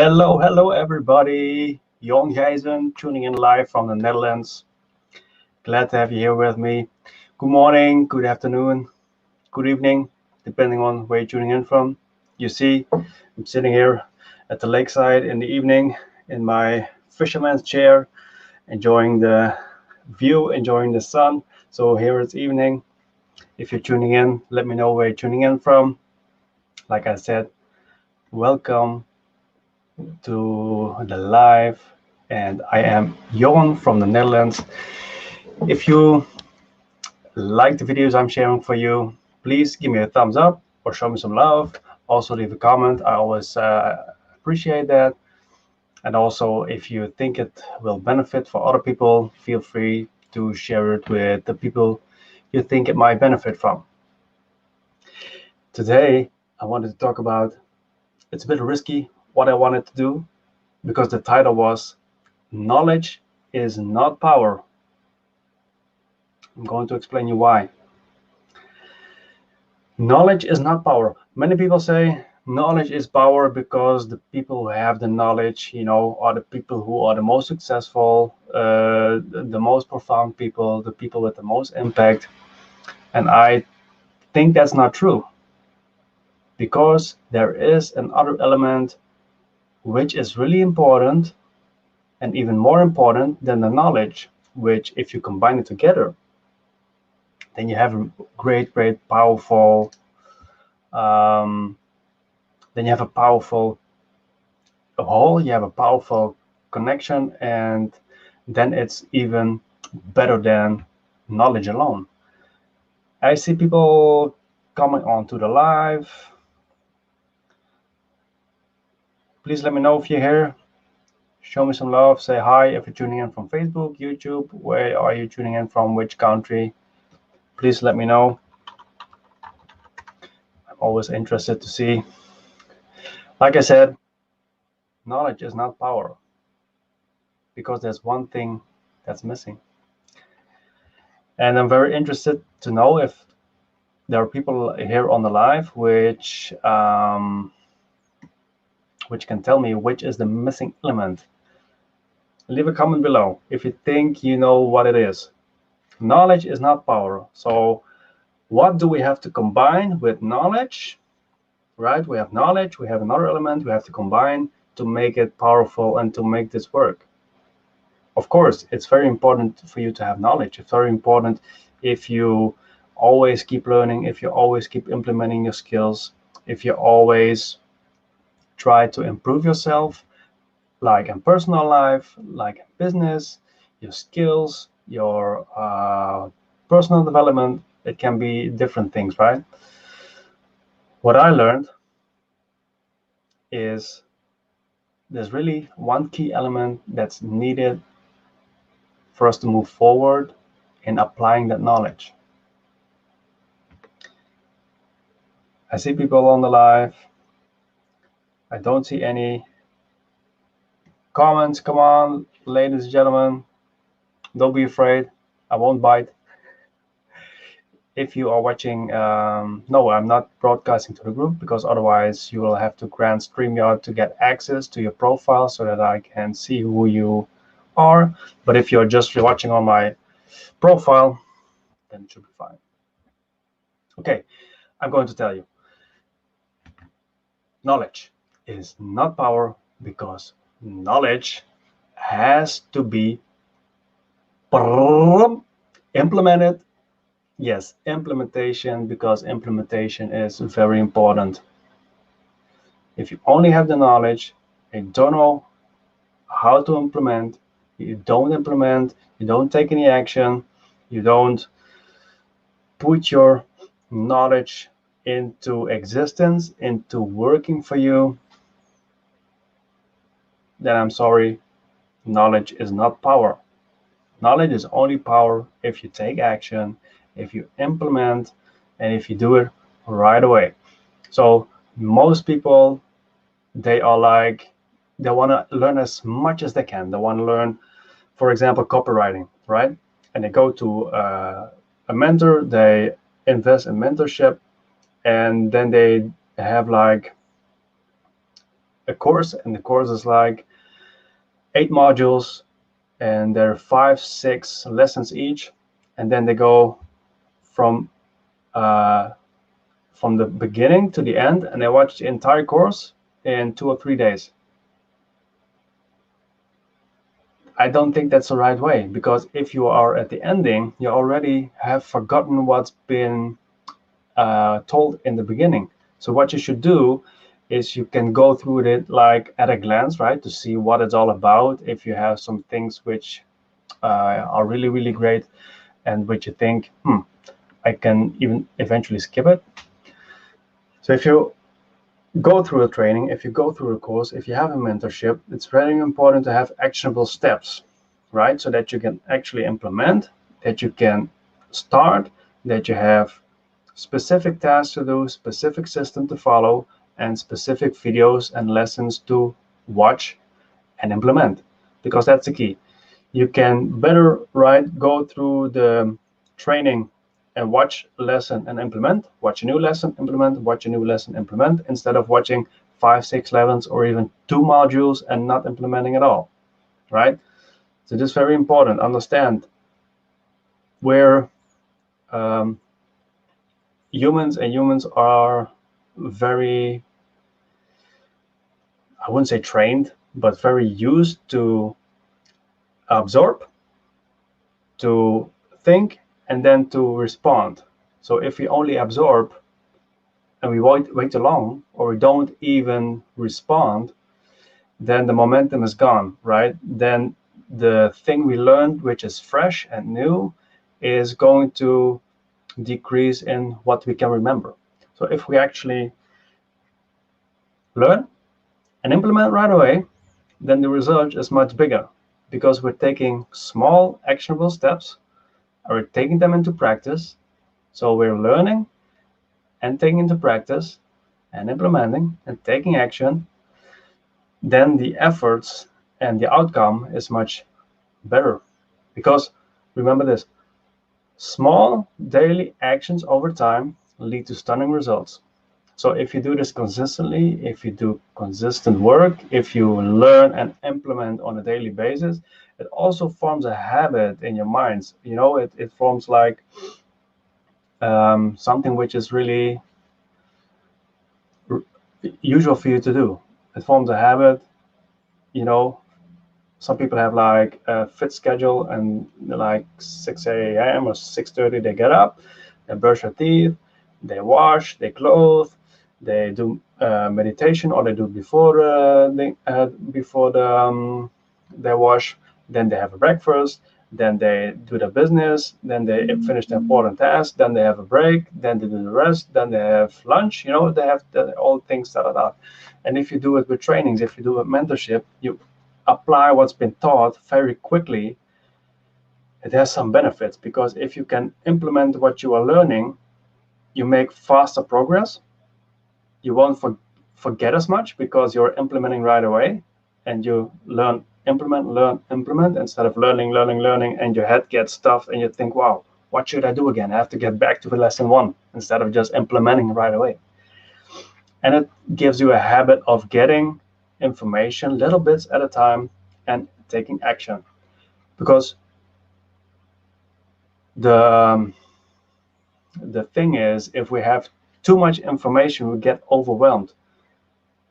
Hello, everybody. Jon Gijzen tuning in live from the Netherlands. Glad to have you here with me. Good morning, good afternoon, good evening, depending on where you're tuning in from. You see, I'm sitting here at the lakeside in the evening in my fisherman's chair, enjoying the view, enjoying the sun. So here it's evening. If you're tuning in, let me know where you're tuning in from. Like I said, welcome to the live, and I am Jon from the Netherlands. If you like the videos I'm sharing for you, please give me a thumbs up or show me some love. Also leave a comment. I always appreciate that. And also, if you think it will benefit for other people, feel free to share it with the people you think it might benefit from. Today, I wanted to talk about, it's a bit risky what I wanted to do, because the title was Knowledge is Not Power. I'm going to explain you why. Knowledge is not power. Many people say knowledge is power because the people who have the knowledge, are the people who are the most successful, the most profound people, the people with the most impact. And I think that's not true, because there is another element which is really important and even more important than the knowledge, which if you combine it together, then you have a great, powerful, then you have a powerful whole, you have a powerful connection, and then it's even better than knowledge alone. I see people coming on to the live. Please let me know if you're here. Show me some love. Say hi if you're tuning in from Facebook, YouTube. Where are you tuning in from? Which country? Please let me know. I'm always interested to see. Like I said, knowledge is not power, because there's one thing that's missing. And I'm very interested to know if there are people here on the live which can tell me which is the missing element. Leave a comment below if you think you know what it is. Knowledge is not power. So what do we have to combine with knowledge? Right? We have knowledge, we have another element we have to combine to make it powerful and to make this work. Of course, it's very important for you to have knowledge. It's very important if you always keep learning, if you always keep implementing your skills, if you always try to improve yourself, like in personal life, like in business, your skills, your personal development. It can be different things, right? What I learned is there's really one key element that's needed for us to move forward in applying that knowledge. I see people on the live. I don't see any comments. Come on, ladies and gentlemen, don't be afraid. I won't bite. If you are watching, no, I'm not broadcasting to the group, because otherwise you will have to grant StreamYard to get access to your profile so that I can see who you are. But if you're just watching on my profile, then it should be fine. Okay, I'm going to tell you. Knowledge is not power, because knowledge has to be implemented. Yes, implementation, because implementation is very important. If you only have the knowledge and don't know how to implement, you don't implement, you don't take any action, you don't put your knowledge into existence, into working for you, then I'm sorry, knowledge is not power. Knowledge is only power if you take action, if you implement, and if you do it right away. So most people, they are like, they want to learn as much as they can. They want to learn, for example, copywriting, right? And they go to a mentor, they invest in mentorship, and then they have like a course, and the course is like 8 modules, and there are 5, 6 lessons each, and then they go from the beginning to the end, and they watch the entire course in 2 or 3 days. I don't think that's the right way, because if you are at the ending, you already have forgotten what's been told in the beginning. So what you should do is you can go through it like at a glance, right, to see what it's all about. If you have some things which are really, really great and which you think, I can even eventually skip it. So if you go through a training, if you go through a course, if you have a mentorship, it's very important to have actionable steps, right? So that you can actually implement, that you can start, that you have specific tasks to do, specific system to follow, and specific videos and lessons to watch and implement, because that's the key. You can better, right, go through the training and watch a lesson and implement, watch a new lesson, implement, watch a new lesson, implement, instead of watching 5, 6 lessons or even 2 modules and not implementing at all, right? So this is very important. Understand where humans are very, I wouldn't say trained, but very used to absorb, to think, and then to respond. So if we only absorb and we wait too long, or we don't even respond, then the momentum is gone, right? Then the thing we learned, which is fresh and new, is going to decrease in what we can remember. So if we actually learn and implement right away, then the result is much bigger, because we're taking small actionable steps, and we're taking them into practice. So we're learning and taking into practice and implementing and taking action. Then the efforts and the outcome is much better, because remember this, small daily actions over time lead to stunning results. So if you do this consistently, if you do consistent work, if you learn and implement on a daily basis, it also forms a habit in your minds. You know, it forms like something which is really usual for you to do. It forms a habit. You know, some people have like a fit schedule, and like 6 a.m. or 6:30 they get up, they brush their teeth, they wash, they clothe, they do meditation, or they do before they wash. Then they have a breakfast. Then they do their business. Then they finish the important tasks. Then they have a break. Then they do the rest. Then they have lunch. You know, they have all things set out. And if you do it with trainings, if you do it with mentorship, you apply what's been taught very quickly. It has some benefits, because if you can implement what you are learning, you make faster progress. You won't forget as much, because you're implementing right away, and you learn, implement, instead of learning, and your head gets stuffed, and you think, wow, what should I do again? I have to get back to the lesson 1, instead of just implementing right away. And it gives you a habit of getting information little bits at a time and taking action, because the thing is, if we have too much information, we get overwhelmed.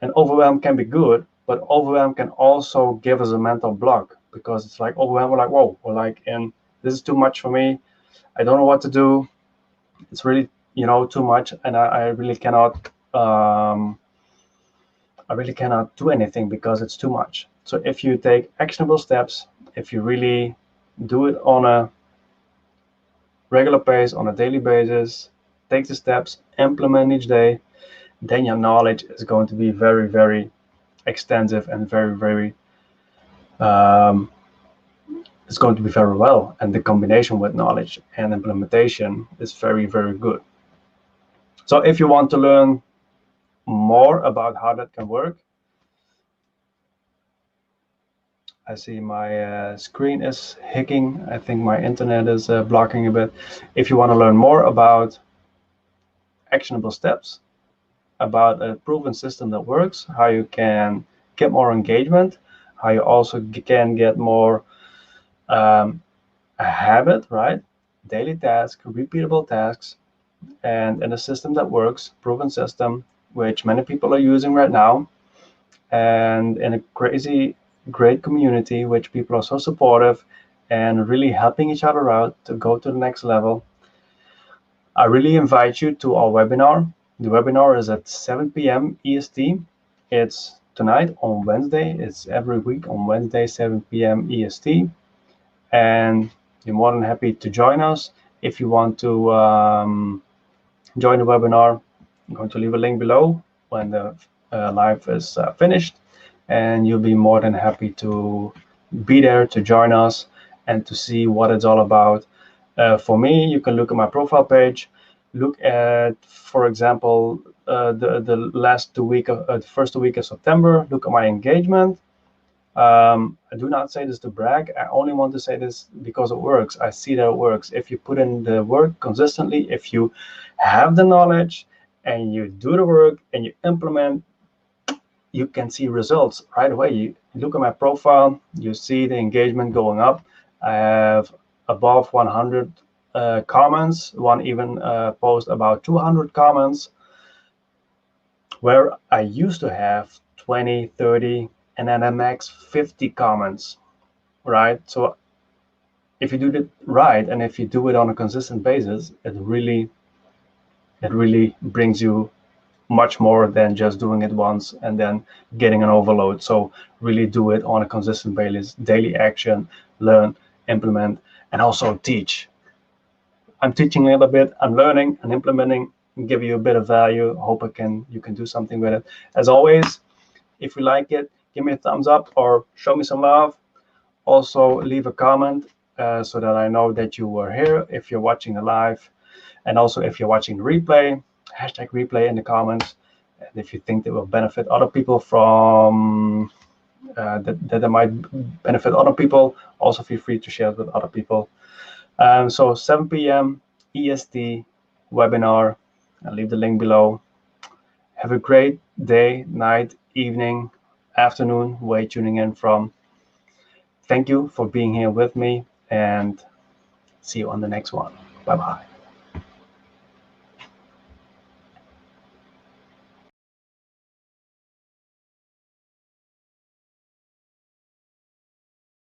And overwhelm can be good, but overwhelm can also give us a mental block, because it's like overwhelmed. We're like, whoa, we're like, and this is too much for me. I don't know what to do. It's really, too much, and I really cannot. I really cannot do anything because it's too much. So if you take actionable steps, if you really do it on a regular pace, on a daily basis, take the steps, implement each day, then your knowledge is going to be very, very extensive and very, very, it's going to be very well. And the combination with knowledge and implementation is very, very good. So if you want to learn more about how that can work, I see my screen is hicking. I think my internet is blocking a bit. If you want to learn more about actionable steps, about a proven system that works, how you can get more engagement, how you also can get more a habit, right? Daily tasks, repeatable tasks, and in a system that works, proven system, which many people are using right now, and in a crazy great community, which people are so supportive and really helping each other out to go to the next level. I really invite you to our webinar. The webinar is at 7 p.m. EST. It's tonight on Wednesday. It's every week on Wednesday, 7 p.m. EST. And you're more than happy to join us. If you want to join the webinar, I'm going to leave a link below when the live is finished. And you'll be more than happy to be there to join us and to see what it's all about. For me, you can look at my profile page, look at, for example, the last 2 weeks, the first 2 weeks of September, look at my engagement. I do not say this to brag. I only want to say this because it works. I see that it works. If you put in the work consistently, if you have the knowledge and you do the work and you implement, you can see results right away. You look at my profile, you see the engagement going up. I have above 100 comments, one even post about 200 comments, where I used to have 20, 30, and then a max 50 comments, right? So if you do it right, and if you do it on a consistent basis, it really brings you much more than just doing it once and then getting an overload. So really do it on a consistent basis, daily action, learn, implement, and also teach. I'm teaching a little bit, I'm learning and implementing, and give you a bit of value. Hope you can do something with it. As always, if you like it, give me a thumbs up or show me some love. Also leave a comment so that I know that you were here if you're watching the live. And also if you're watching the replay, hashtag replay in the comments. And if you think that will benefit other people from that might benefit other people, also feel free to share it with other people. So 7 p.m. EST webinar. I'll leave the link below. Have a great day, night, evening, afternoon, where you're tuning in from. Thank you for being here with me, and see you on the next one. Bye-bye.